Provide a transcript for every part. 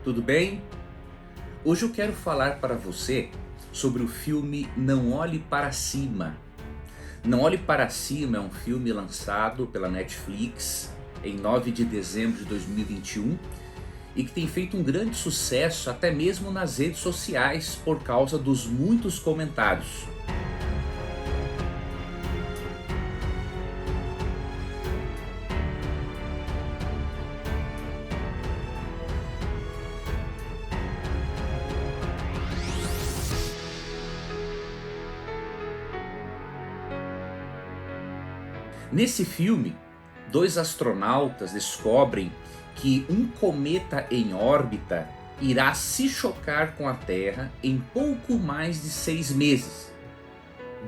tudo bem? Hoje eu quero falar para você sobre o filme Não Olhe Para Cima. Não Olhe Para Cima é um filme lançado pela Netflix em 9 de dezembro de 2021 e que tem feito um grande sucesso até mesmo nas redes sociais por causa dos muitos comentários. Nesse filme, dois astronautas descobrem que um cometa em órbita irá se chocar com a Terra em pouco mais de 6 meses,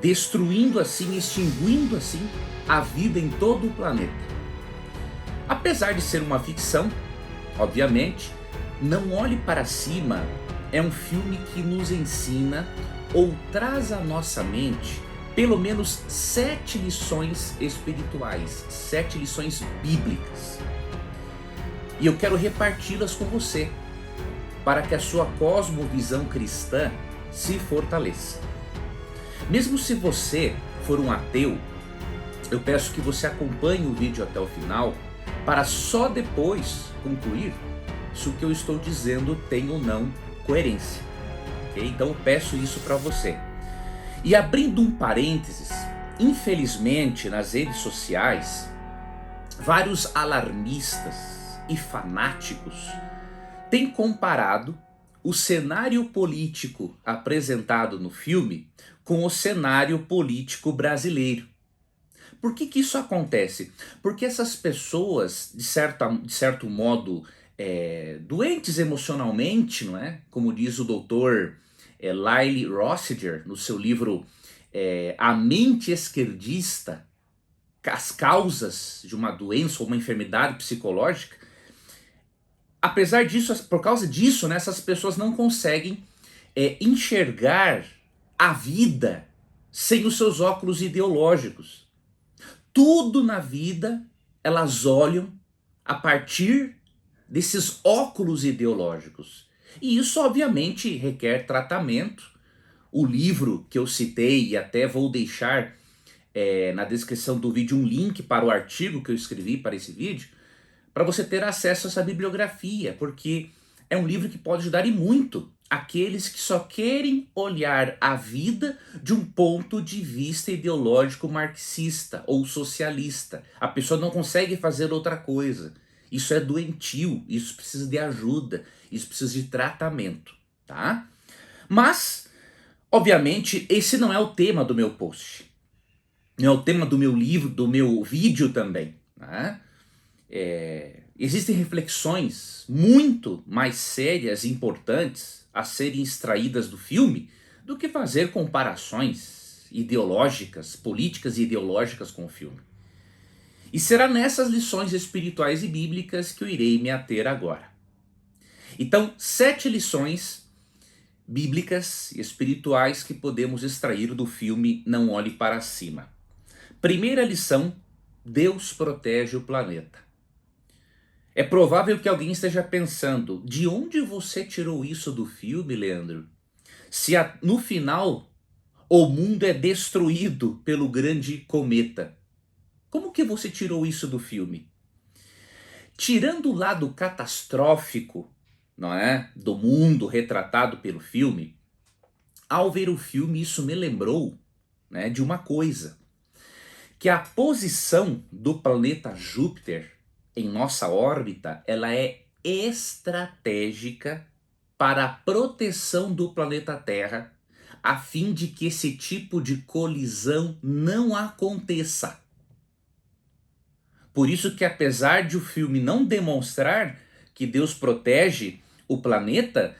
destruindo assim, extinguindo assim a vida em todo o planeta. Apesar de ser uma ficção, obviamente, Não Olhe Para Cima é um filme que nos ensina ou traz à nossa mente pelo menos 7 lições espirituais, 7 lições bíblicas. E eu quero reparti-las com você, para que a sua cosmovisão cristã se fortaleça. Mesmo se você for um ateu, eu peço que você acompanhe o vídeo até o final, para só depois concluir se o que eu estou dizendo tem ou não coerência. Okay? Então eu peço isso para você. E abrindo um parênteses, infelizmente nas redes sociais, vários alarmistas e fanáticos têm comparado o cenário político apresentado no filme com o cenário político brasileiro. Por que isso acontece? Porque essas pessoas, de certo modo, doentes emocionalmente, não é? Como diz o doutor Lyle Rossiger, no seu livro A Mente Esquerdista, as causas de uma doença ou uma enfermidade psicológica. Apesar disso, por causa disso, né, essas pessoas não conseguem enxergar a vida sem os seus óculos ideológicos. Tudo na vida elas olham a partir desses óculos ideológicos. E isso obviamente requer tratamento. O livro que eu citei, e até vou deixar na descrição do vídeo um link para o artigo que eu escrevi para esse vídeo, para você ter acesso a essa bibliografia, porque é um livro que pode ajudar e muito aqueles que só querem olhar a vida de um ponto de vista ideológico marxista ou socialista. A pessoa não consegue fazer outra coisa. Isso é doentio, isso precisa de ajuda, isso precisa de tratamento, tá? Mas, obviamente, esse não é o tema do meu post. Não é o tema do meu livro, do meu vídeo também, né? Existem reflexões muito mais sérias e importantes a serem extraídas do filme do que fazer comparações ideológicas, políticas e ideológicas com o filme. E será nessas lições espirituais e bíblicas que eu irei me ater agora. Então, 7 lições bíblicas e espirituais que podemos extrair do filme Não Olhe Para Cima. Primeira lição: Deus protege o planeta. É provável que alguém esteja pensando, de onde você tirou isso do filme, Leandro? Se no final o mundo é destruído pelo grande cometa. Como que você tirou isso do filme? Tirando o lado catastrófico, não é, do mundo retratado pelo filme, ao ver o filme isso me lembrou, né, de uma coisa, que a posição do planeta Júpiter em nossa órbita, ela é estratégica para a proteção do planeta Terra, a fim de que esse tipo de colisão não aconteça. Por isso que, apesar de o filme não demonstrar que Deus protege o planeta,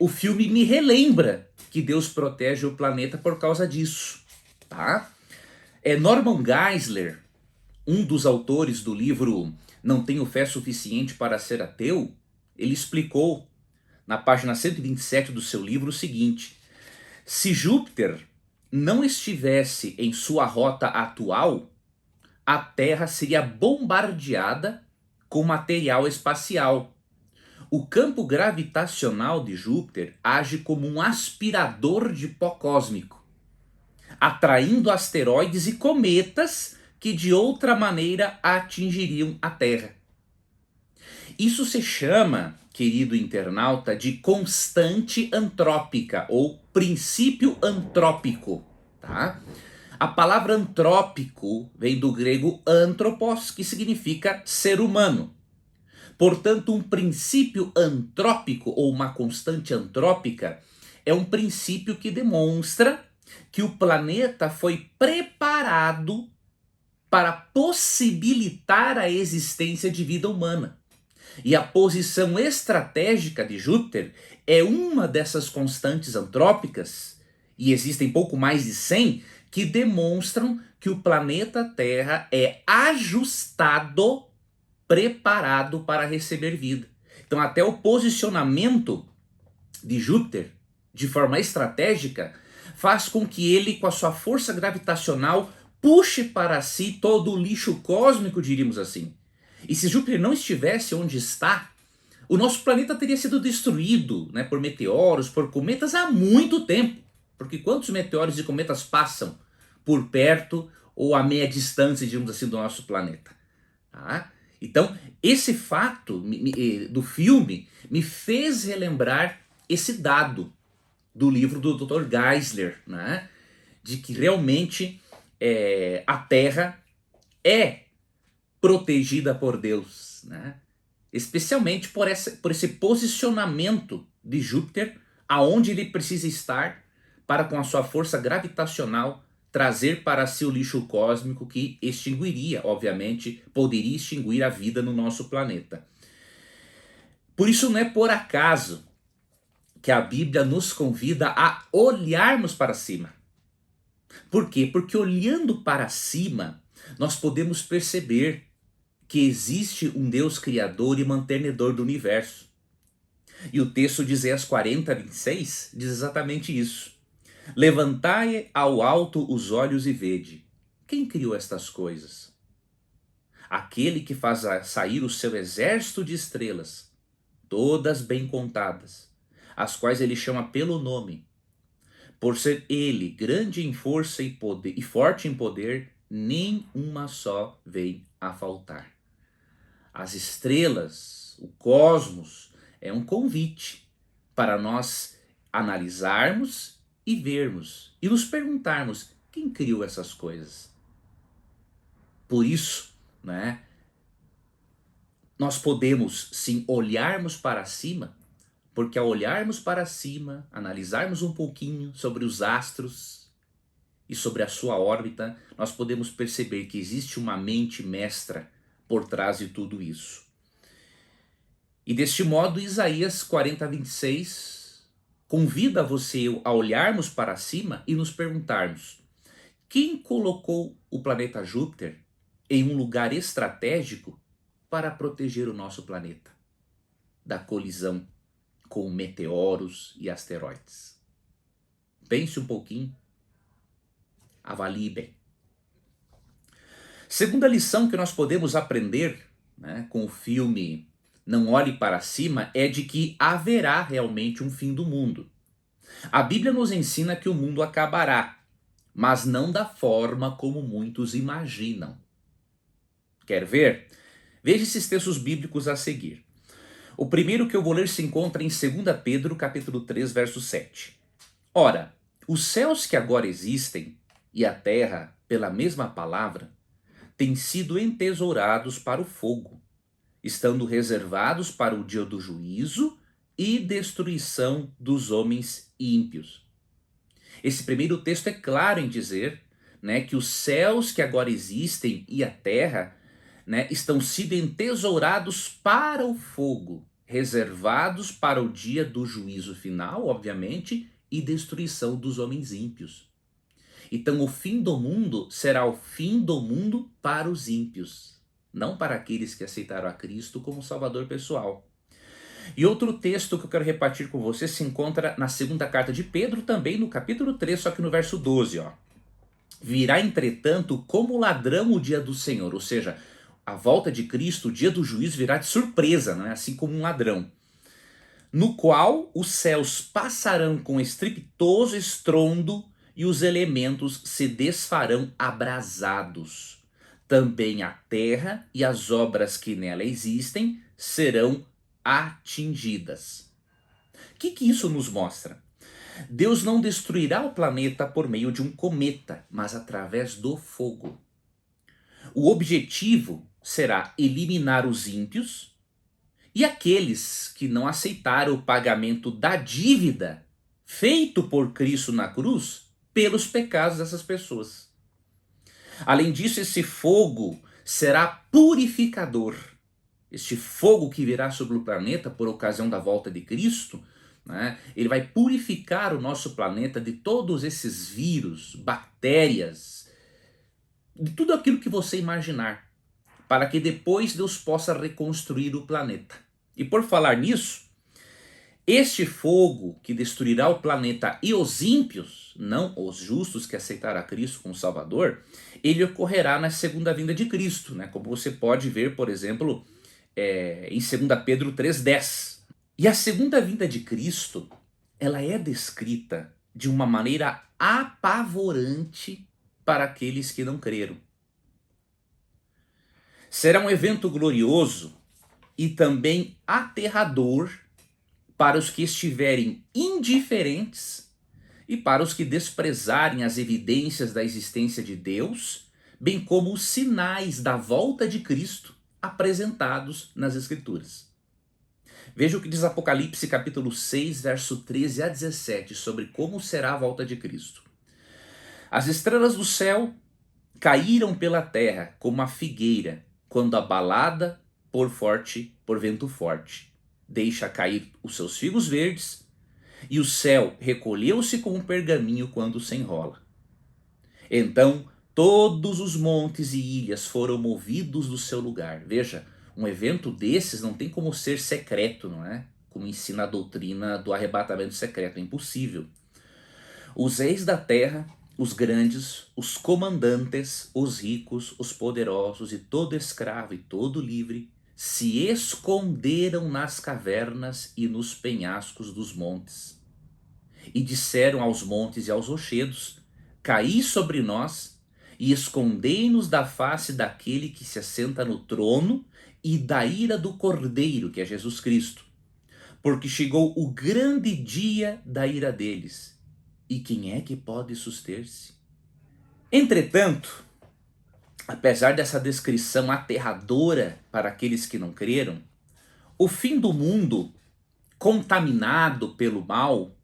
o filme me relembra que Deus protege o planeta por causa disso, tá? Norman Geisler, um dos autores do livro Não Tenho Fé Suficiente para Ser Ateu, ele explicou na página 127 do seu livro o seguinte: se Júpiter não estivesse em sua rota atual, a Terra seria bombardeada com material espacial, o campo gravitacional de Júpiter age como um aspirador de pó cósmico, atraindo asteroides e cometas que de outra maneira atingiriam a Terra. Isso se chama, querido internauta, de constante antrópica ou princípio antrópico, tá? A palavra antrópico vem do grego anthropos, que significa ser humano. Portanto, um princípio antrópico ou uma constante antrópica é um princípio que demonstra que o planeta foi preparado para possibilitar a existência de vida humana. E a posição estratégica de Júpiter é uma dessas constantes antrópicas, e existem pouco mais de 100, que demonstram que o planeta Terra é ajustado, preparado para receber vida. Então até o posicionamento de Júpiter, de forma estratégica, faz com que ele, com a sua força gravitacional, puxe para si todo o lixo cósmico, diríamos assim. E se Júpiter não estivesse onde está, o nosso planeta teria sido destruído, né, por meteoros, por cometas há muito tempo. Porque quantos meteoros e cometas passam por perto ou a meia distância, digamos assim, do nosso planeta? Tá? Então, esse fato do filme me fez relembrar esse dado do livro do Dr. Geisler, né? De que realmente a Terra é protegida por Deus, né? Especialmente por esse posicionamento de Júpiter, aonde ele precisa estar para, com a sua força gravitacional, trazer para si o lixo cósmico que extinguiria, obviamente, poderia extinguir a vida no nosso planeta. Por isso não é por acaso que a Bíblia nos convida a olharmos para cima. Por quê? Porque olhando para cima, nós podemos perceber que existe um Deus criador e mantenedor do universo. E o texto de Isaías 40:26 diz exatamente isso. Levantai ao alto os olhos e vede. Quem criou estas coisas? Aquele que faz sair o seu exército de estrelas, todas bem contadas, as quais ele chama pelo nome. Por ser ele grande em força e poder e forte em poder, nem uma só vem a faltar. As estrelas, o cosmos, é um convite para nós analisarmos e vermos e nos perguntarmos quem criou essas coisas. Por isso, né, nós podemos sim olharmos para cima, porque ao olharmos para cima, analisarmos um pouquinho sobre os astros e sobre a sua órbita, nós podemos perceber que existe uma mente mestra por trás de tudo isso. E deste modo, Isaías 40:26 convida você a olharmos para cima e nos perguntarmos: quem colocou o planeta Júpiter em um lugar estratégico para proteger o nosso planeta da colisão com meteoros e asteroides? Pense um pouquinho, avalie bem. Segunda lição que nós podemos aprender, né, com o filme Não Olhe para Cima é de que haverá realmente um fim do mundo. A Bíblia nos ensina que o mundo acabará, mas não da forma como muitos imaginam. Quer ver? Veja esses textos bíblicos a seguir. O primeiro que eu vou ler se encontra em 2 Pedro, capítulo 3, verso 7. Ora, os céus que agora existem e a terra, pela mesma palavra, têm sido entesourados para o fogo, estando reservados para o dia do juízo e destruição dos homens ímpios. Esse primeiro texto é claro em dizer, né, que os céus que agora existem e a terra, né, estão sendo entesourados para o fogo, reservados para o dia do juízo final, obviamente, e destruição dos homens ímpios. Então o fim do mundo será o fim do mundo para os ímpios, não para aqueles que aceitaram a Cristo como Salvador pessoal. E outro texto que eu quero repartir com você se encontra na segunda carta de Pedro, também no capítulo 3, só que no verso 12. Virá, entretanto, como ladrão o dia do Senhor, ou seja, a volta de Cristo, o dia do juízo, virá de surpresa, né? Assim como um ladrão. no qual os céus passarão com estrepitoso estrondo e os elementos se desfarão abrasados. Também a terra e as obras que nela existem serão atingidas. O que isso nos mostra? Deus não destruirá o planeta por meio de um cometa, mas através do fogo. O objetivo será eliminar os ímpios e aqueles que não aceitaram o pagamento da dívida feito por Cristo na cruz pelos pecados dessas pessoas. Além disso, esse fogo será purificador. Este fogo que virá sobre o planeta por ocasião da volta de Cristo, né, ele vai purificar o nosso planeta de todos esses vírus, bactérias, de tudo aquilo que você imaginar, para que depois Deus possa reconstruir o planeta. E por falar nisso, este fogo que destruirá o planeta e os ímpios, não os justos que aceitaram a Cristo como Salvador, ele ocorrerá na segunda vinda de Cristo, né? Como você pode ver, por exemplo, em 2 Pedro 3,10. E a segunda vinda de Cristo, ela é descrita de uma maneira apavorante para aqueles que não creram. Será um evento glorioso e também aterrador para os que estiverem indiferentes e para os que desprezarem as evidências da existência de Deus, bem como os sinais da volta de Cristo apresentados nas Escrituras. Veja o que diz Apocalipse capítulo 6, verso 13 a 17, sobre como será a volta de Cristo. As estrelas do céu caíram pela terra como a figueira, quando abalada por vento forte. Deixa cair os seus figos verdes, e o céu recolheu-se como um pergaminho quando se enrola. Então todos os montes e ilhas foram movidos do seu lugar. Veja, um evento desses não tem como ser secreto, não é? Como ensina a doutrina do arrebatamento secreto, é impossível. Os reis da terra, os grandes, os comandantes, os ricos, os poderosos e todo escravo e todo livre se esconderam nas cavernas e nos penhascos dos montes. E disseram aos montes e aos rochedos: caí sobre nós e escondei-nos da face daquele que se assenta no trono e da ira do Cordeiro, que é Jesus Cristo. Porque chegou o grande dia da ira deles. E quem é que pode suster-se? Entretanto, apesar dessa descrição aterradora para aqueles que não creram, o fim do mundo contaminado pelo mal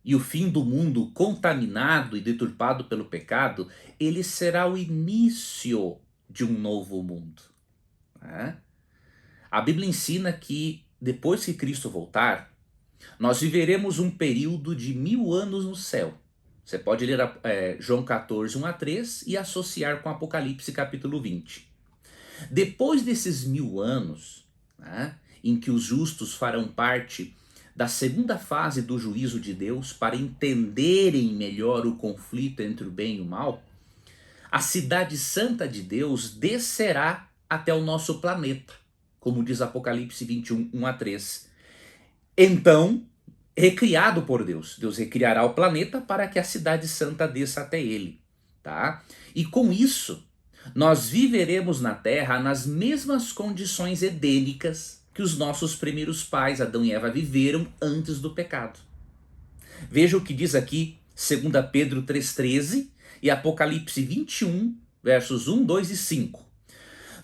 e o fim do mundo contaminado e deturpado pelo pecado, ele será o início de um novo mundo. A Bíblia ensina que depois que Cristo voltar, nós viveremos um período de 1000 anos no céu. Você pode ler João 14, 1 a 3 e associar com Apocalipse capítulo 20. Depois desses 1000 anos, em que os justos farão parte da segunda fase do juízo de Deus para entenderem melhor o conflito entre o bem e o mal, a cidade santa de Deus descerá até o nosso planeta, como diz Apocalipse 21, 1 a 3. Então, recriado por Deus, Deus recriará o planeta para que a cidade santa desça até ele, tá? E com isso, nós viveremos na Terra nas mesmas condições edênicas que os nossos primeiros pais, Adão e Eva, viveram antes do pecado. Veja o que diz aqui 2 Pedro 3,13 e Apocalipse 21, versos 1, 2 e 5.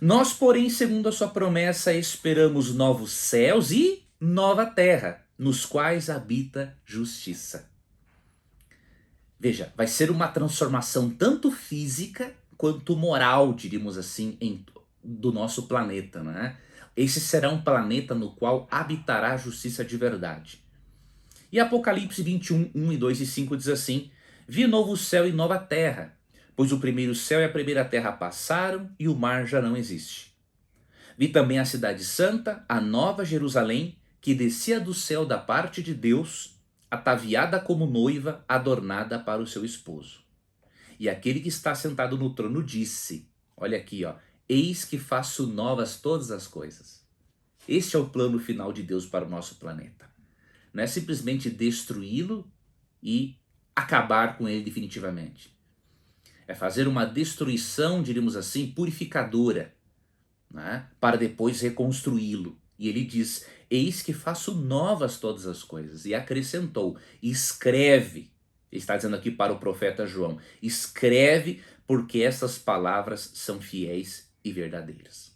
Nós, porém, segundo a sua promessa, esperamos novos céus e nova terra, nos quais habita justiça. Veja, vai ser uma transformação tanto física quanto moral, diríamos assim, do nosso planeta, né? Esse será um planeta no qual habitará a justiça de verdade. E Apocalipse 21, 1 e 2 e 5 diz assim: vi novo céu e nova terra, pois o primeiro céu e a primeira terra passaram e o mar já não existe. Vi também a cidade santa, a nova Jerusalém, que descia do céu da parte de Deus, ataviada como noiva, adornada para o seu esposo. E aquele que está sentado no trono disse, olha aqui, eis que faço novas todas as coisas. Este é o plano final de Deus para o nosso planeta. não é simplesmente destruí-lo e acabar com ele definitivamente. É fazer uma destruição, diríamos assim, purificadora, né? Para depois reconstruí-lo. E ele diz: eis que faço novas todas as coisas. E acrescentou: escreve. Ele está dizendo aqui para o profeta João: escreve, porque essas palavras são fiéis e verdadeiras.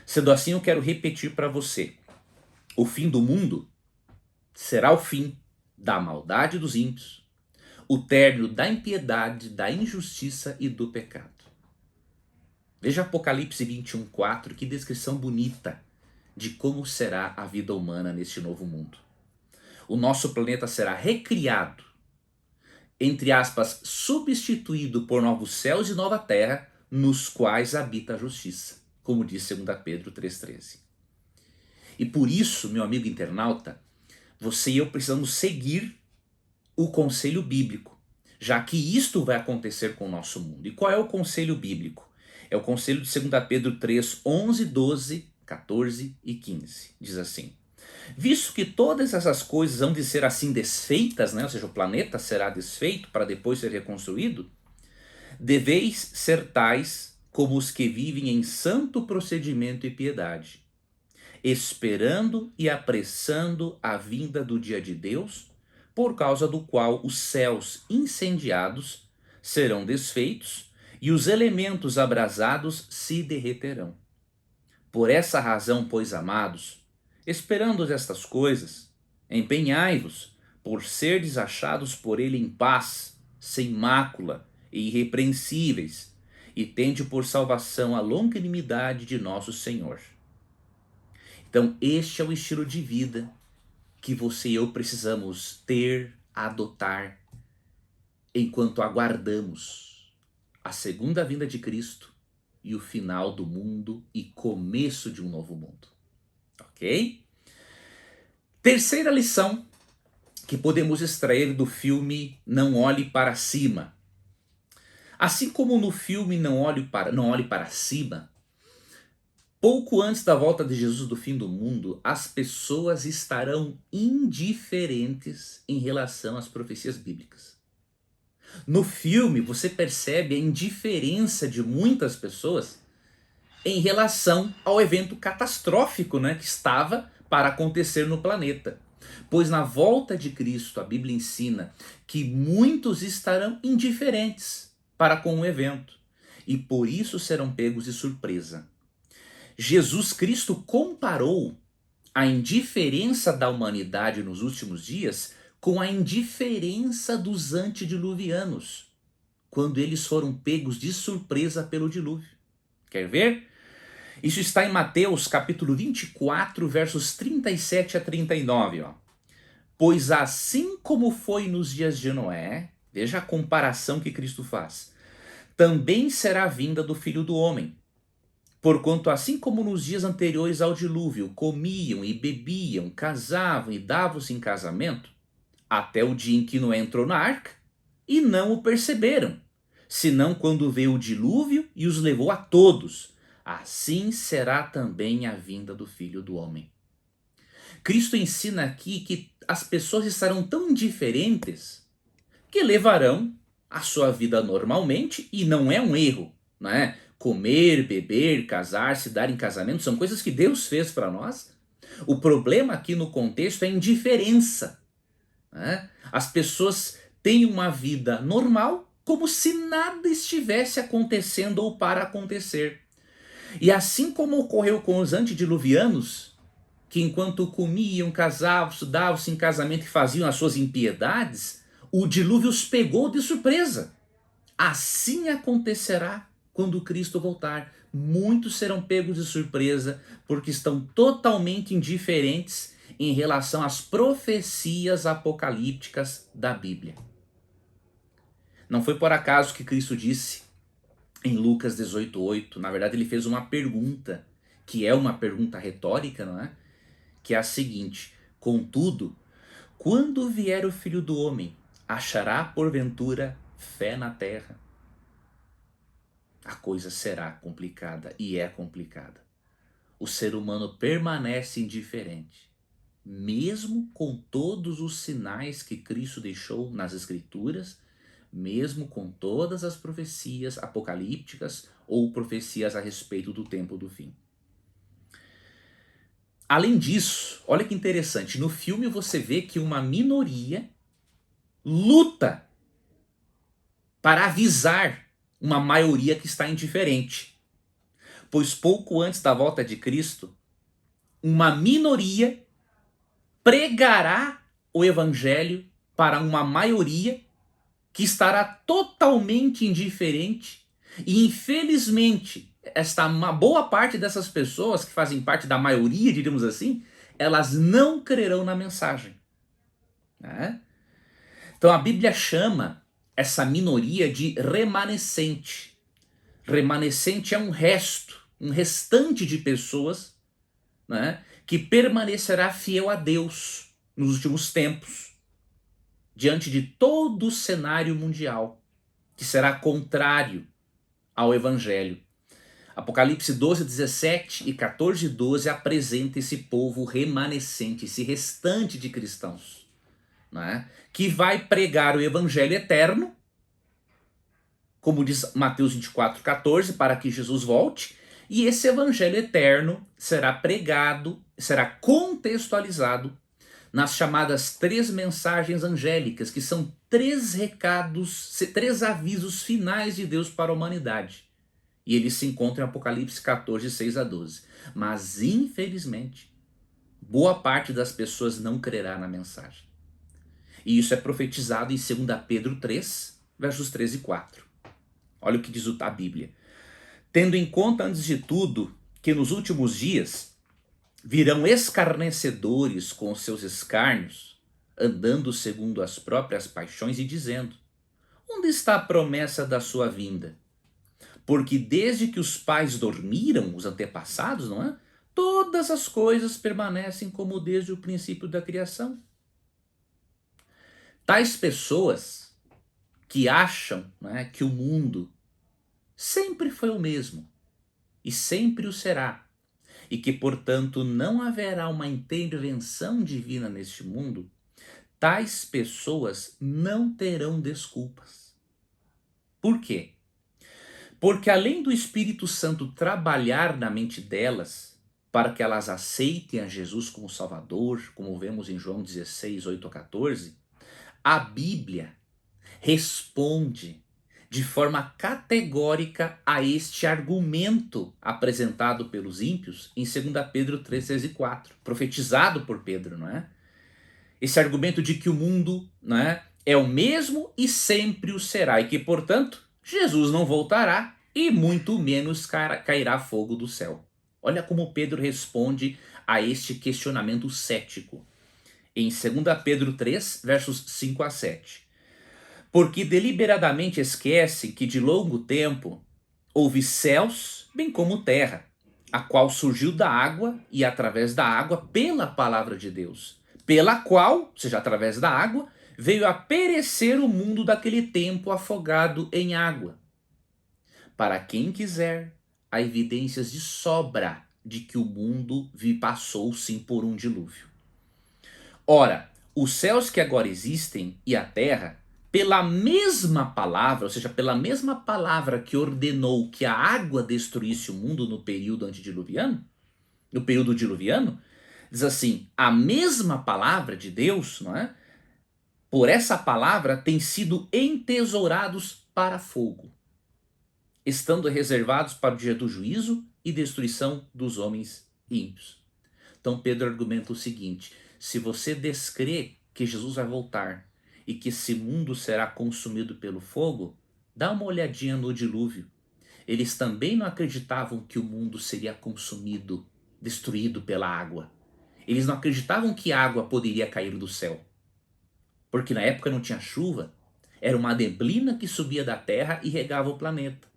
Sendo assim, eu quero repetir para você: o fim do mundo será o fim da maldade dos ímpios, o término da impiedade, da injustiça e do pecado. Veja Apocalipse 21:4, que descrição bonita de como será a vida humana neste novo mundo. O nosso planeta será recriado, entre aspas, substituído por novos céus e nova terra, nos quais habita a justiça, como diz 2 Pedro 3,13. E por isso, meu amigo internauta, você e eu precisamos seguir o conselho bíblico, já que isto vai acontecer com o nosso mundo. E qual é o conselho bíblico? É o conselho de 2 Pedro 3, 11, 12, 14 e 15. Diz assim: visto que todas essas coisas hão de ser assim desfeitas, né? Ou seja, o planeta será desfeito para depois ser reconstruído, deveis ser tais como os que vivem em santo procedimento e piedade, esperando e apressando a vinda do dia de Deus, por causa do qual os céus incendiados serão desfeitos e os elementos abrasados se derreterão. Por essa razão, pois, amados, esperando estas coisas, empenhai-vos por serdes achados por ele em paz, sem mácula e irrepreensíveis, e tende por salvação a longanimidade de nosso Senhor. Então, este é o estilo de vida que você e eu precisamos ter, adotar, enquanto aguardamos a segunda vinda de Cristo e o final do mundo e começo de um novo mundo. Ok? Terceira lição que podemos extrair do filme Não Olhe Para Cima. Assim como no filme Não Olhe Para Cima, pouco antes da volta de Jesus do fim do mundo, as pessoas estarão indiferentes em relação às profecias bíblicas. No filme, você percebe a indiferença de muitas pessoas em relação ao evento catastrófico, né, que estava para acontecer no planeta. Pois na volta de Cristo, a Bíblia ensina que muitos estarão indiferentes para com o evento e por isso serão pegos de surpresa. Jesus Cristo comparou a indiferença da humanidade nos últimos dias com a indiferença dos antediluvianos, quando eles foram pegos de surpresa pelo dilúvio. Quer ver? Isso está em Mateus capítulo 24, versos 37 a 39. Ó. Pois assim como foi nos dias de Noé, veja a comparação que Cristo faz, também será a vinda do Filho do Homem. Porquanto assim como nos dias anteriores ao dilúvio, comiam e bebiam, casavam e davam-se em casamento, até o dia em que Noé entrou na arca, e não o perceberam, senão quando veio o dilúvio e os levou a todos. Assim será também a vinda do Filho do Homem. Cristo ensina aqui que as pessoas estarão tão indiferentes que levarão a sua vida normalmente, e não é um erro, não é? Comer, beber, casar, se dar em casamento são coisas que Deus fez para nós. O problema aqui no contexto é a indiferença. Né? As pessoas têm uma vida normal como se nada estivesse acontecendo ou para acontecer. E assim como ocorreu com os antediluvianos, que enquanto comiam, casavam, davam-se em casamento e faziam as suas impiedades, o dilúvio os pegou de surpresa. Assim acontecerá quando Cristo voltar. Muitos serão pegos de surpresa porque estão totalmente indiferentes em relação às profecias apocalípticas da Bíblia. Não foi por acaso que Cristo disse em Lucas 18:8, na verdade ele fez uma pergunta, que é uma pergunta retórica, não é? Que é a seguinte: contudo, quando vier o Filho do Homem, achará porventura fé na terra? A coisa será complicada, e é complicada. O ser humano permanece indiferente. mesmo com todos os sinais que Cristo deixou nas Escrituras, mesmo com todas as profecias apocalípticas ou profecias a respeito do tempo do fim. Além disso, olha que interessante, no filme você vê que uma minoria luta para avisar uma maioria que está indiferente. Pois pouco antes da volta de Cristo, uma minoria pregará o evangelho para uma maioria que estará totalmente indiferente e, infelizmente, uma boa parte dessas pessoas que fazem parte da maioria, diríamos assim, elas não crerão na mensagem, né? Então a Bíblia chama essa minoria de remanescente. Remanescente é um resto, um restante de pessoas, né, que permanecerá fiel a Deus nos últimos tempos, diante de todo o cenário mundial, que será contrário ao Evangelho. Apocalipse 12, 17 e 14, 12 apresenta esse povo remanescente, esse restante de cristãos, né, que vai pregar o Evangelho eterno, como diz Mateus 24, 14, para que Jesus volte, e esse Evangelho eterno será pregado, será contextualizado nas chamadas 3 mensagens angélicas, que são 3 recados, 3 avisos finais de Deus para a humanidade. E eles se encontram em Apocalipse 14, 6 a 12. Mas, infelizmente, boa parte das pessoas não crerá na mensagem. E isso é profetizado em 2 Pedro 3, versos 13 e 4. Olha o que diz a Bíblia. Tendo em conta, antes de tudo, que nos últimos dias virão escarnecedores com os seus escárnios, andando segundo as próprias paixões e dizendo: onde está a promessa da sua vinda? Porque desde que os pais dormiram, os antepassados, não é? Todas as coisas permanecem como desde o princípio da criação. Tais pessoas que acham, né, que o mundo sempre foi o mesmo e sempre o será, e que, portanto, não haverá uma intervenção divina neste mundo, tais pessoas não terão desculpas. Por quê? Porque além do Espírito Santo trabalhar na mente delas para que elas aceitem a Jesus como Salvador, como vemos em João 16, 8 a 14, a Bíblia responde de forma categórica a este argumento apresentado pelos ímpios em 2 Pedro 3, 6 e 4, profetizado por Pedro, não é? Esse argumento de que o mundo, não é o mesmo e sempre o será, e que, portanto, Jesus não voltará e muito menos cairá fogo do céu. Olha como Pedro responde a este questionamento cético. Em 2 Pedro 3, versos 5 a 7. Porque deliberadamente esquecem que de longo tempo houve céus, bem como terra, a qual surgiu da água e através da água pela palavra de Deus, pela qual, ou seja, através da água, veio a perecer o mundo daquele tempo afogado em água. Para quem quiser, há evidências de sobra de que o mundo passou sim por um dilúvio. Ora, os céus que agora existem e a terra, pela mesma palavra, ou seja, pela mesma palavra que ordenou que a água destruísse o mundo no período antediluviano, diz assim, a mesma palavra de Deus, não é? Por essa palavra têm sido entesourados para fogo, estando reservados para o dia do juízo e destruição dos homens ímpios. Então Pedro argumenta o seguinte: se você descrê que Jesus vai voltar e que esse mundo será consumido pelo fogo, dá uma olhadinha no dilúvio. Eles também não acreditavam que o mundo seria consumido, destruído pela água. Eles não acreditavam que água poderia cair do céu. Porque na época não tinha chuva, era uma neblina que subia da terra e regava o planeta.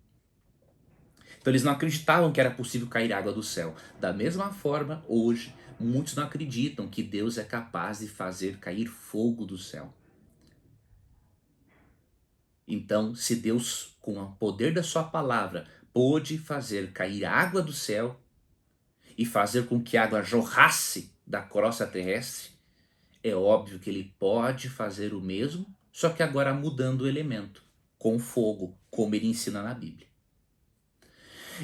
Então eles não acreditavam que era possível cair água do céu. Da mesma forma, hoje, muitos não acreditam que Deus é capaz de fazer cair fogo do céu. Então, se Deus, com o poder da sua palavra, pôde fazer cair água do céu e fazer com que a água jorrasse da crosta terrestre, é óbvio que ele pode fazer o mesmo, só que agora mudando o elemento, com fogo, como ele ensina na Bíblia.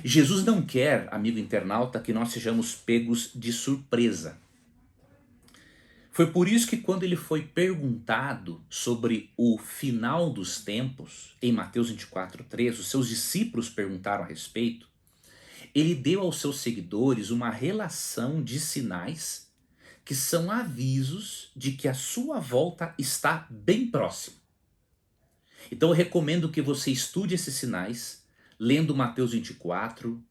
Jesus não quer, amigo internauta, que nós sejamos pegos de surpresa. Foi por isso que quando ele foi perguntado sobre o final dos tempos, em Mateus 24:3, os seus discípulos perguntaram a respeito, ele deu aos seus seguidores uma relação de sinais que são avisos de que a sua volta está bem próxima. Então eu recomendo que você estude esses sinais, lendo Mateus 24,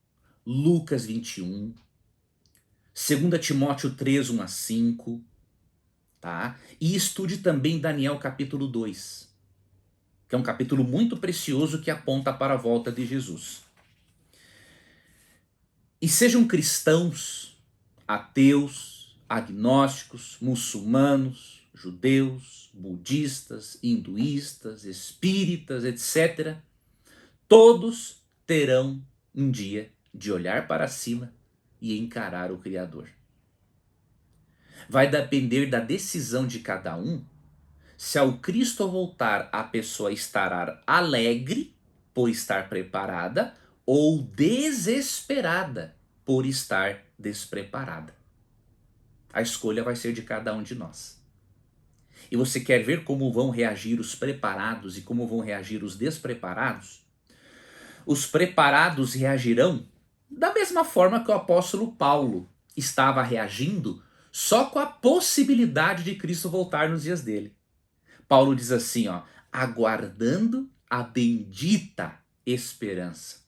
Lucas 21, 2 Timóteo 3, 1 a 5, tá? E estude também Daniel capítulo 2, que é um capítulo muito precioso que aponta para a volta de Jesus. E sejam cristãos, ateus, agnósticos, muçulmanos, judeus, budistas, hinduístas, espíritas, etc., todos terão um dia de olhar para cima e encarar o Criador. Vai depender da decisão de cada um se ao Cristo voltar a pessoa estará alegre por estar preparada ou desesperada por estar despreparada. A escolha vai ser de cada um de nós. E você quer ver como vão reagir os preparados e como vão reagir os despreparados? Os preparados reagirão da mesma forma que o apóstolo Paulo estava reagindo, só com a possibilidade de Cristo voltar nos dias dele. Paulo diz assim, aguardando a bendita esperança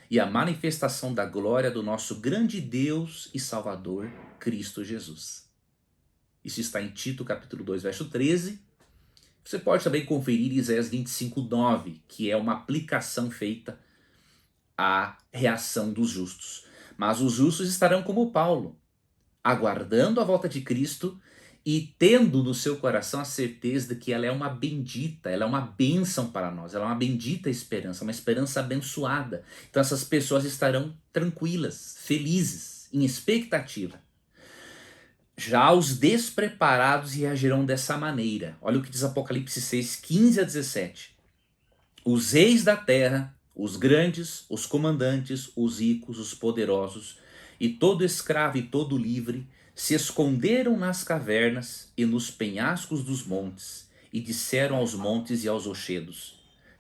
e a manifestação da glória do nosso grande Deus e Salvador, Cristo Jesus. Isso está em Tito capítulo 2, verso 13. Você pode também conferir Isaías 25, 9, que é uma aplicação feita à reação dos justos. Mas os justos estarão como Paulo, aguardando a volta de Cristo e tendo no seu coração a certeza de que ela é uma bendita, ela é uma bênção para nós, ela é uma bendita esperança, uma esperança abençoada. Então essas pessoas estarão tranquilas, felizes, em expectativa. Já os despreparados reagirão dessa maneira. Olha o que diz Apocalipse 6, 15 a 17. Os reis da terra, os grandes, os comandantes, os ricos, os poderosos, e todo escravo e todo livre, se esconderam nas cavernas e nos penhascos dos montes, e disseram aos montes e aos rochedos: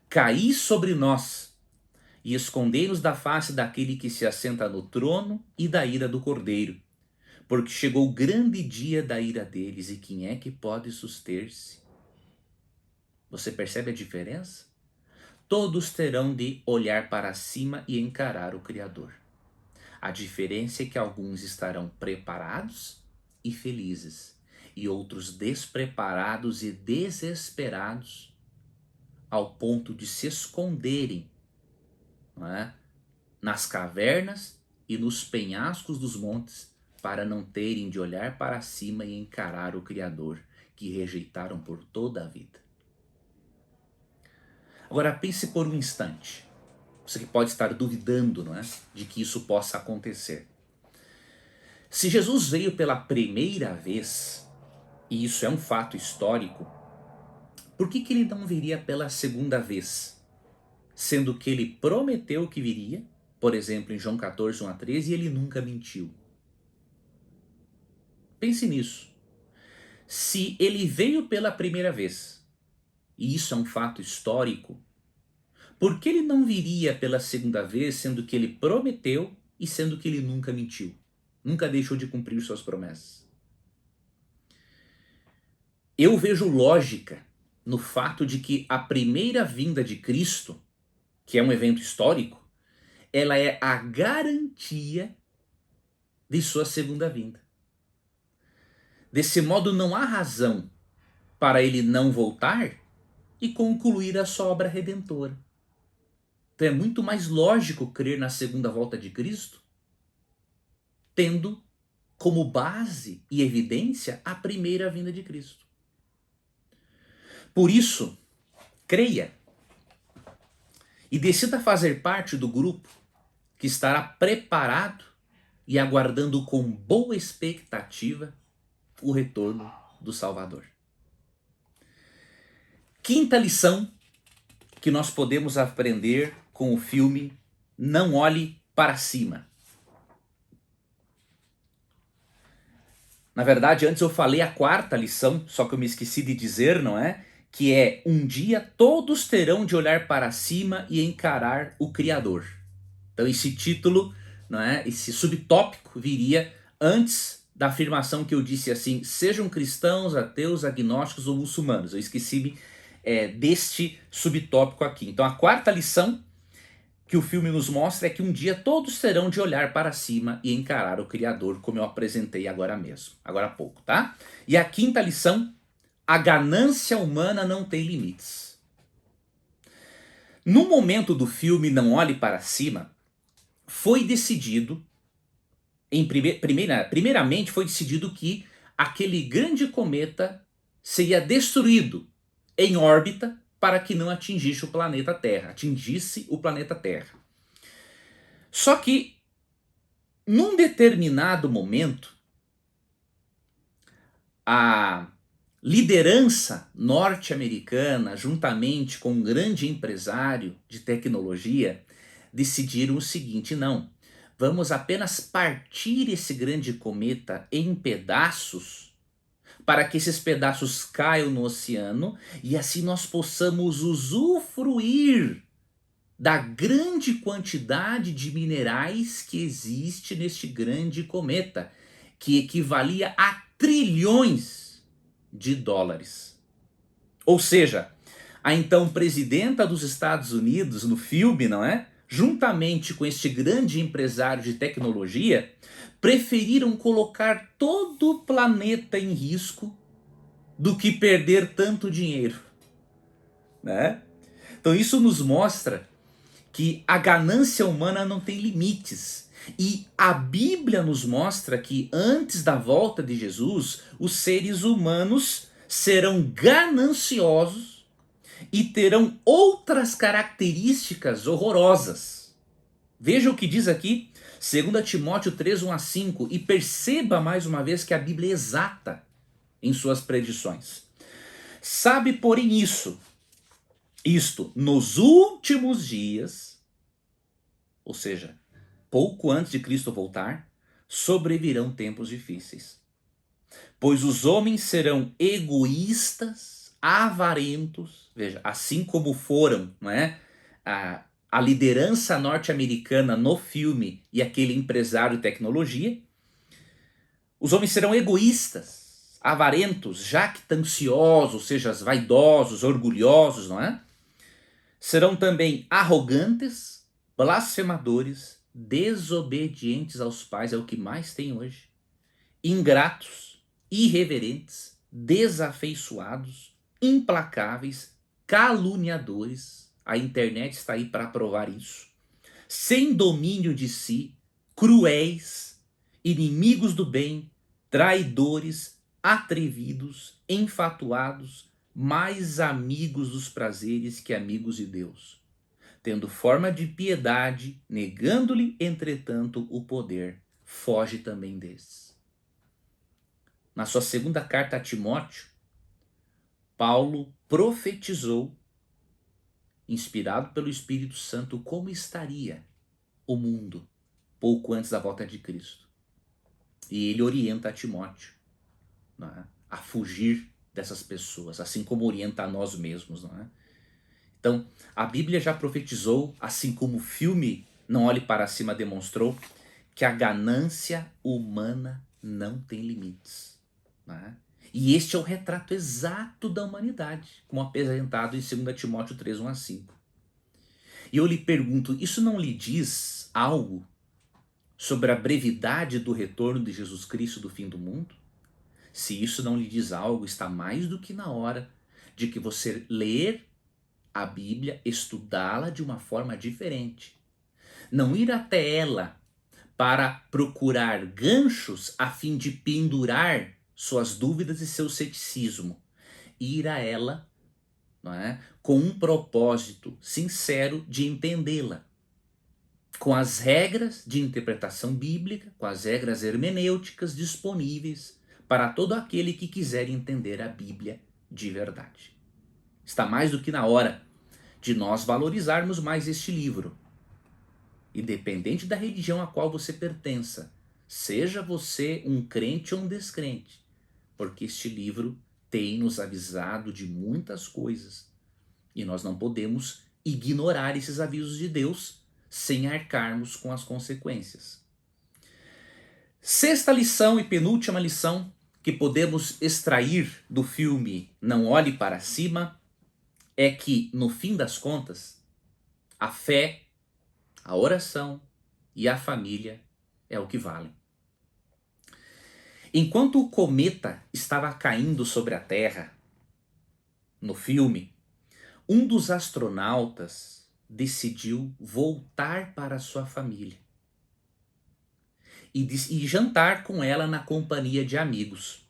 caí sobre nós, e escondei-nos da face daquele que se assenta no trono e da ira do Cordeiro, porque chegou o grande dia da ira deles, e quem é que pode suster-se? Você percebe a diferença? Todos terão de olhar para cima e encarar o Criador. A diferença é que alguns estarão preparados e felizes, e outros despreparados e desesperados, ao ponto de se esconderem, não é, nas cavernas e nos penhascos dos montes, para não terem de olhar para cima e encarar o Criador, que rejeitaram por toda a vida. Agora pense por um instante. Você que pode estar duvidando, não é, de que isso possa acontecer. Se Jesus veio pela primeira vez, e isso é um fato histórico, por que ele não viria pela segunda vez? Sendo que ele prometeu que viria, por exemplo, em João 14, 1 a 13, e ele nunca mentiu. Pense nisso. Se ele veio pela primeira vez, e isso é um fato histórico, por que ele não viria pela segunda vez, sendo que ele prometeu e sendo que ele nunca mentiu? Nunca deixou de cumprir suas promessas. Eu vejo lógica no fato de que a primeira vinda de Cristo, que é um evento histórico, ela é a garantia de sua segunda vinda. Desse modo, não há razão para ele não voltar e concluir a sua obra redentora. Então é muito mais lógico crer na segunda volta de Cristo, tendo como base e evidência a primeira vinda de Cristo. Por isso, creia e decida fazer parte do grupo que estará preparado e aguardando com boa expectativa o retorno do Salvador. Quinta lição que nós podemos aprender com o filme Não Olhe para Cima. Na verdade, antes eu falei a quarta lição, só que eu me esqueci de dizer, não é? Que é: um dia todos terão de olhar para cima e encarar o Criador. Então esse título, não é? Esse subtópico viria antes da afirmação que eu disse assim: sejam cristãos, ateus, agnósticos ou muçulmanos. Eu esqueci deste subtópico aqui. Então a quarta lição que o filme nos mostra é que um dia todos terão de olhar para cima e encarar o Criador, como eu apresentei agora mesmo, agora há pouco, tá? E a quinta lição: a ganância humana não tem limites. No momento do filme Não Olhe para Cima, foi decidido, primeiramente foi decidido que aquele grande cometa seria destruído em órbita para que não atingisse o planeta Terra. Só que, num determinado momento, a liderança norte-americana, juntamente com um grande empresário de tecnologia, decidiram o seguinte: não, vamos apenas partir esse grande cometa em pedaços, para que esses pedaços caiam no oceano e assim nós possamos usufruir da grande quantidade de minerais que existe neste grande cometa, que equivalia a trilhões de dólares. Ou seja, a então presidenta dos Estados Unidos no filme, não é? Juntamente com este grande empresário de tecnologia, preferiram colocar todo o planeta em risco do que perder tanto dinheiro, né? Então isso nos mostra que a ganância humana não tem limites. E a Bíblia nos mostra que antes da volta de Jesus, os seres humanos serão gananciosos e terão outras características horrorosas. Veja o que diz aqui, 2 Timóteo 3, 1 a 5, e perceba mais uma vez que a Bíblia é exata em suas predições. Sabe, porém, isto, nos últimos dias, ou seja, pouco antes de Cristo voltar, sobrevirão tempos difíceis. Pois os homens serão egoístas, avarentos, veja, assim como foram, não é? A liderança norte-americana no filme e aquele empresário de tecnologia. Os homens serão egoístas, avarentos, jactanciosos, ou seja, vaidosos, orgulhosos, não é? Serão também arrogantes, blasfemadores, desobedientes aos pais, é o que mais tem hoje, ingratos, irreverentes, desafeiçoados, implacáveis, caluniadores. A internet está aí para provar isso. Sem domínio de si, cruéis, inimigos do bem, traidores, atrevidos, enfatuados, mais amigos dos prazeres que amigos de Deus, tendo forma de piedade, negando-lhe, entretanto, o poder. Foge também desses. Na sua segunda carta a Timóteo, Paulo profetizou, inspirado pelo Espírito Santo, como estaria o mundo pouco antes da volta de Cristo. E ele orienta a Timóteo, não é? A fugir dessas pessoas, assim como orienta a nós mesmos, não é? Então, a Bíblia já profetizou, assim como o filme Não Olhe para Cima demonstrou, que a ganância humana não tem limites, não é? E este é o retrato exato da humanidade, como apresentado em 2 Timóteo 3, 1 a 5. E eu lhe pergunto, isso não lhe diz algo sobre a brevidade do retorno de Jesus Cristo do fim do mundo? Se isso não lhe diz algo, está mais do que na hora de que você ler a Bíblia, estudá-la de uma forma diferente. Não ir até ela para procurar ganchos a fim de pendurar suas dúvidas e seu ceticismo. Ir a ela, não é, com um propósito sincero de entendê-la, com as regras de interpretação bíblica, com as regras hermenêuticas disponíveis para todo aquele que quiser entender a Bíblia de verdade. Está mais do que na hora de nós valorizarmos mais este livro. Independente da religião a qual você pertença, seja você um crente ou um descrente, porque este livro tem nos avisado de muitas coisas e nós não podemos ignorar esses avisos de Deus sem arcarmos com as consequências. Sexta lição e penúltima lição que podemos extrair do filme Não Olhe Para Cima é que, no fim das contas, a fé, a oração e a família é o que valem. Enquanto o cometa estava caindo sobre a Terra, no filme, um dos astronautas decidiu voltar para sua família e jantar com ela na companhia de amigos.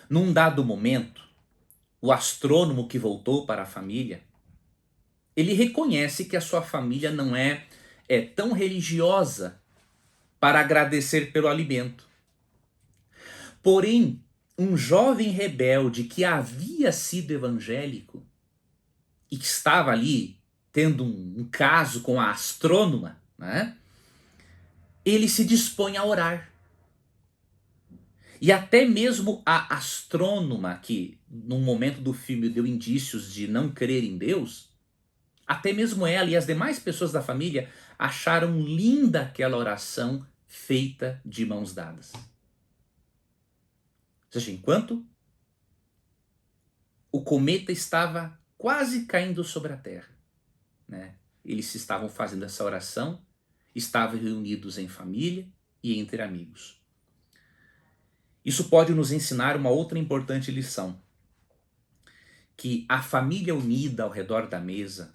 Num dado momento, o astrônomo que voltou para a família, ele reconhece que a sua família não é tão religiosa para agradecer pelo alimento. Porém, um jovem rebelde que havia sido evangélico e que estava ali tendo um caso com a astrônoma, né? Ele se dispõe a orar. E até mesmo a astrônoma, que num momento do filme deu indícios de não crer em Deus, até mesmo ela e as demais pessoas da família acharam linda aquela oração feita de mãos dadas. Ou seja, enquanto o cometa estava quase caindo sobre a Terra, né? Eles estavam fazendo essa oração, estavam reunidos em família e entre amigos. Isso pode nos ensinar uma outra importante lição, que a família unida ao redor da mesa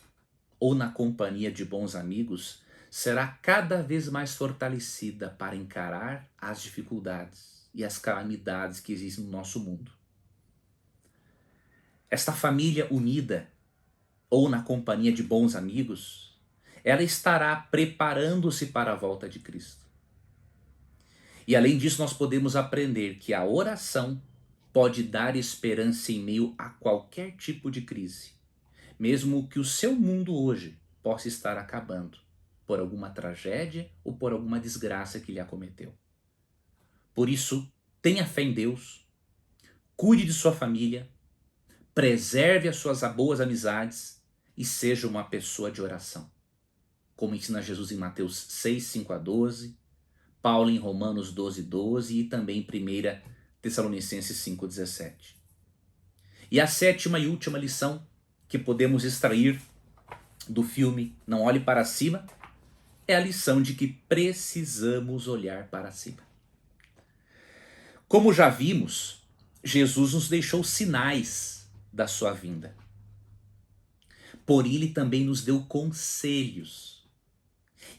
ou na companhia de bons amigos será cada vez mais fortalecida para encarar as dificuldades e as calamidades que existem no nosso mundo. Esta família unida ou na companhia de bons amigos, ela estará preparando-se para a volta de Cristo. E além disso, nós podemos aprender que a oração pode dar esperança em meio a qualquer tipo de crise, mesmo que o seu mundo hoje possa estar acabando por alguma tragédia ou por alguma desgraça que lhe acometeu. Por isso, tenha fé em Deus, cuide de sua família, preserve as suas boas amizades e seja uma pessoa de oração. Como ensina Jesus em Mateus 6, 5-12, Paulo em Romanos 12, 12 e também em 1 Tessalonicenses 5, 17. E a sétima e última lição que podemos extrair do filme Não Olhe Para Cima é a lição de que precisamos olhar para cima. Como já vimos, Jesus nos deixou sinais da sua vinda. Porém, ele também nos deu conselhos.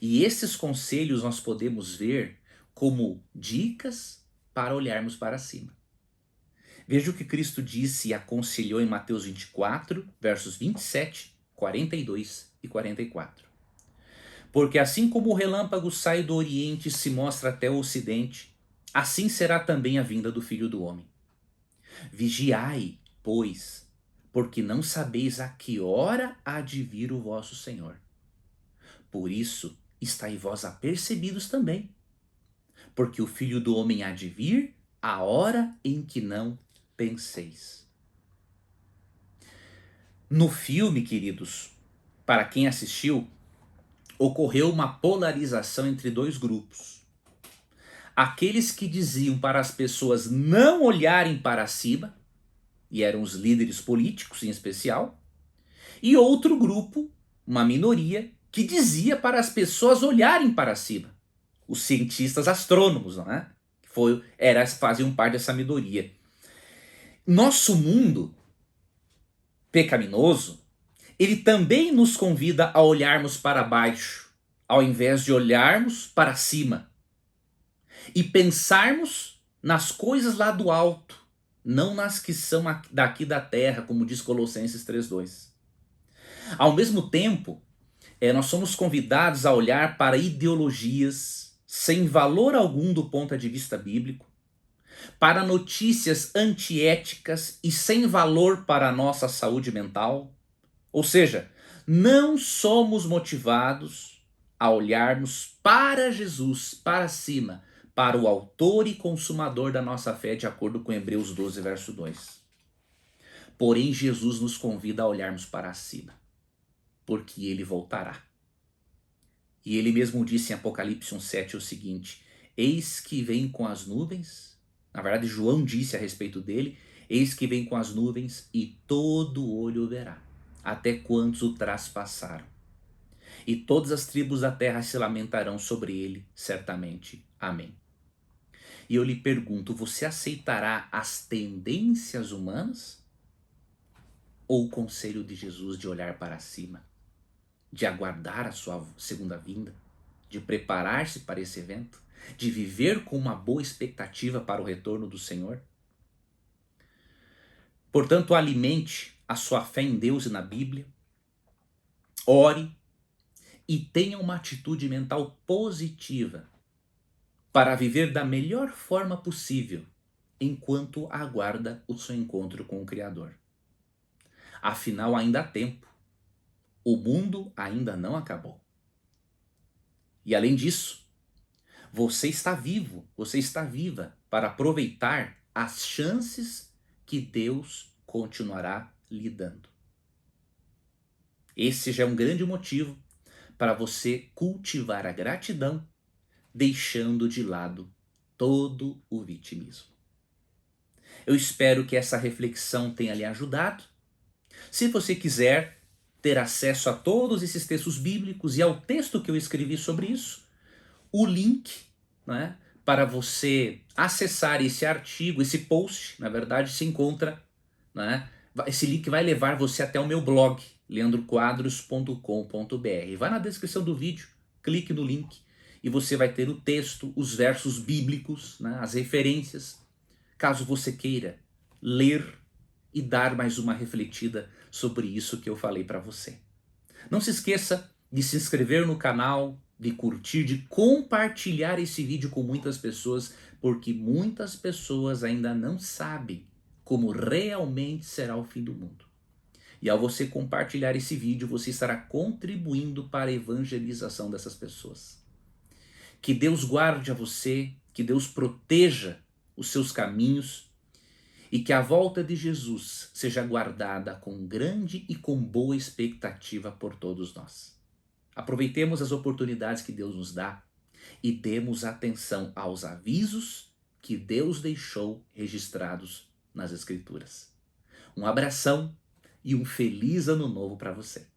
E esses conselhos nós podemos ver como dicas para olharmos para cima. Veja o que Cristo disse e aconselhou em Mateus 24, versos 27, 42 e 44. Porque assim como o relâmpago sai do Oriente e se mostra até o Ocidente, assim será também a vinda do Filho do Homem. Vigiai, pois, porque não sabeis a que hora há de vir o vosso Senhor. Por isso, estai vós apercebidos também, porque o Filho do Homem há de vir a hora em que não penseis. No filme, queridos, para quem assistiu, ocorreu uma polarização entre dois grupos. Aqueles que diziam para as pessoas não olharem para cima, e eram os líderes políticos em especial, e outro grupo, uma minoria, que dizia para as pessoas olharem para cima. Os cientistas astrônomos, não é? Faziam parte dessa minoria. Nosso mundo pecaminoso, ele também nos convida a olharmos para baixo, ao invés de olharmos para cima. E pensarmos nas coisas lá do alto, não nas que são daqui da terra, como diz Colossenses 3:2. Ao mesmo tempo, nós somos convidados a olhar para ideologias sem valor algum do ponto de vista bíblico, para notícias antiéticas e sem valor para a nossa saúde mental? Ou seja, não somos motivados a olharmos para Jesus, para cima, para o autor e consumador da nossa fé, de acordo com Hebreus 12, verso 2. Porém, Jesus nos convida a olharmos para cima, porque ele voltará. E ele mesmo disse em Apocalipse 1,7 o seguinte: eis que vem com as nuvens. Na verdade, João disse a respeito dele: eis que vem com as nuvens e todo olho o verá, até quantos o traspassaram. E todas as tribos da terra se lamentarão sobre ele, certamente. Amém. E eu lhe pergunto, você aceitará as tendências humanas? Ou o conselho de Jesus de olhar para cima? De aguardar a sua segunda vinda? De preparar-se para esse evento? De viver com uma boa expectativa para o retorno do Senhor? Portanto, alimente a sua fé em Deus e na Bíblia. Ore e tenha uma atitude mental positiva para viver da melhor forma possível enquanto aguarda o seu encontro com o Criador. Afinal, ainda há tempo. O mundo ainda não acabou. E além disso, você está vivo, você está viva para aproveitar as chances que Deus continuará lhe dando. Esse já é um grande motivo para você cultivar a gratidão, deixando de lado todo o vitimismo. Eu espero que essa reflexão tenha lhe ajudado. Se você quiser ter acesso a todos esses textos bíblicos e ao texto que eu escrevi sobre isso, o link, né, para você acessar esse artigo, esse post, na verdade, se encontra, né, esse link vai levar você até o meu blog, leandroquadros.com.br. Vai na descrição do vídeo, clique no link e você vai ter o texto, os versos bíblicos, né, as referências, caso você queira ler e dar mais uma refletida sobre isso que eu falei para você. Não se esqueça de se inscrever no canal, de curtir, de compartilhar esse vídeo com muitas pessoas, porque muitas pessoas ainda não sabem como realmente será o fim do mundo. E ao você compartilhar esse vídeo, você estará contribuindo para a evangelização dessas pessoas. Que Deus guarde a você, que Deus proteja os seus caminhos, e que a volta de Jesus seja guardada com grande e com boa expectativa por todos nós. Aproveitemos as oportunidades que Deus nos dá e demos atenção aos avisos que Deus deixou registrados nas Escrituras. Um abração e um feliz ano novo para você.